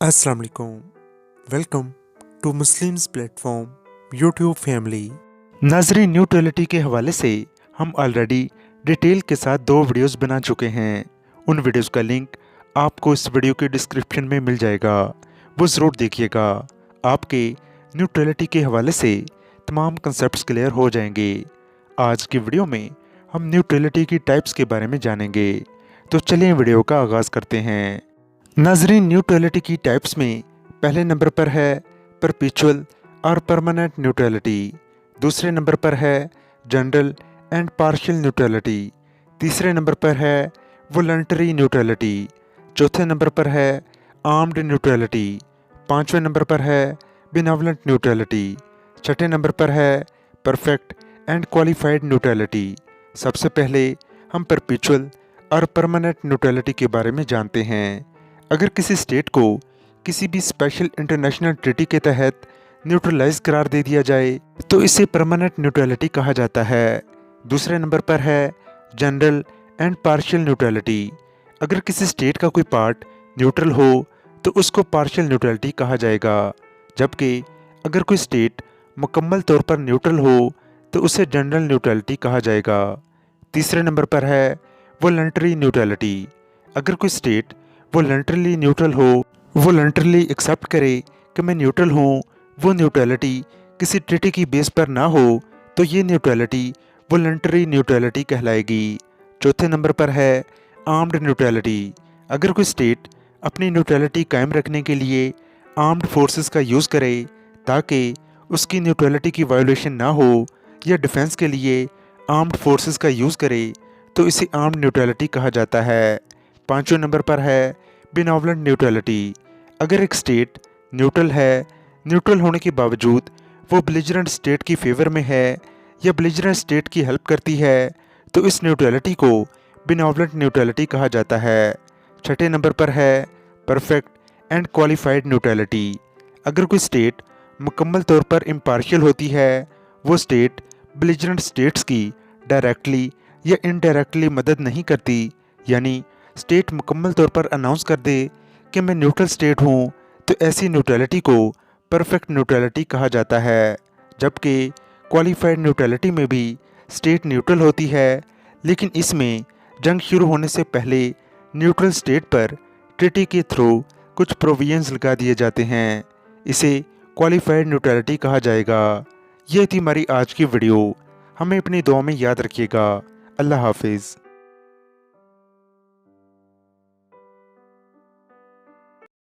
अस्सलाम वालेकुम। Welcome to Muslims platform YouTube family. नाजरीन, न्यूट्रलिटी के हवाले से हम ऑलरेडी डिटेल के साथ 2 वीडियोस बना चुके हैं। उन वीडियोस का लिंक आपको इस वीडियो के डिस्क्रिप्शन में मिल जाएगा, वो ज़रूर देखिएगा। आपके न्यूट्रलिटी के हवाले से तमाम कंसेप्ट्स क्लियर हो जाएंगे। आज की वीडियो में हम न्यूट्रलिटी की टाइप्स के बारे में जानेंगे, तो चलिए वीडियो का आगाज़ करते हैं। नाजरीन, न्यूट्रलिटी की टाइप्स में पहले नंबर पर है परपेचुअल और परमानेंट न्यूट्रलिटी। दूसरे नंबर पर है जनरल एंड पार्शियल न्यूट्रलिटी। तीसरे नंबर पर है वॉलंटरी न्यूट्रलिटी। चौथे नंबर पर है आर्म्ड न्यूट्रलिटी। पाँचवें नंबर पर है बेनेवलेंट न्यूट्रलिटी। छठे नंबर पर है परफेक्ट एंड क्वालिफाइड न्यूट्रलिटी। सबसे पहले हम परपेचुअल और परमानेंट न्यूट्रलिटी के बारे में जानते हैं। अगर किसी स्टेट को किसी भी स्पेशल इंटरनेशनल ट्रीटी के तहत न्यूट्रलाइज करार दे दिया जाए तो इसे परमानेंट न्यूट्रलिटी कहा जाता है। दूसरे नंबर पर है जनरल एंड पार्शियल न्यूट्रलिटी। अगर किसी स्टेट का कोई पार्ट न्यूट्रल हो तो उसको पार्शियल न्यूट्रलिटी कहा जाएगा, जबकि अगर कोई स्टेट मुकम्मल तौर पर न्यूट्रल हो तो उसे जनरल न्यूट्रलिटी कहा जाएगा। तीसरे नंबर पर है वॉलंटरी न्यूट्रलिटी। अगर कोई स्टेट वॉलंटरली न्यूट्रल हो, वॉलंटरली एक्सेप्ट करे कि मैं न्यूट्रल हूँ, वो न्यूट्रलिटी किसी ट्रीटी की बेस पर ना हो, तो ये न्यूट्रलिटी वॉलंटरी न्यूट्रलिटी कहलाएगी। चौथे नंबर पर है आर्म्ड न्यूट्रलिटी। अगर कोई स्टेट अपनी न्यूट्रलिटी कायम रखने के लिए आर्म्ड फोर्सेस का यूज़ करे ताकि उसकी न्यूट्रलिटी की वायोलेशन ना हो, या डिफेंस के लिए आर्म्ड फोर्सेस का यूज़ करे तो इसे आर्म्ड न्यूट्रलिटी कहा जाता है। पाँचवें नंबर पर है बेनेवलेंट न्यूट्रलिटी। अगर एक स्टेट न्यूट्रल है, न्यूट्रल होने के बावजूद वो बेलिजरेंट स्टेट की फेवर में है या बेलिजरेंट स्टेट की हेल्प करती है, तो इस न्यूट्रलिटी को बेनेवलेंट न्यूट्रलिटी कहा जाता है। छठे नंबर पर है परफेक्ट एंड क्वालिफाइड न्यूट्रलिटी। अगर कोई स्टेट मुकम्मल तौर पर इम्पार्शियल होती है, वो स्टेट बेलिजरेंट स्टेट्स की डायरेक्टली या इनडायरेक्टली मदद नहीं करती, यानी स्टेट मुकम्मल तौर पर अनाउंस कर दे कि मैं न्यूट्रल स्टेट हूँ, तो ऐसी न्यूट्रलिटी को परफेक्ट न्यूट्रलिटी कहा जाता है। जबकि क्वालिफाइड न्यूट्रलिटी में भी स्टेट न्यूट्रल होती है, लेकिन इसमें जंग शुरू होने से पहले न्यूट्रल स्टेट पर ट्रीटी के थ्रू कुछ प्रोविजंस लगा दिए जाते हैं। इसे क्वालिफाइड न्यूट्रलिटी कहा जाएगा। ये थी हमारी आज की वीडियो। हमें अपनी दुआ में याद रखिएगा। अल्लाह हाफिज़।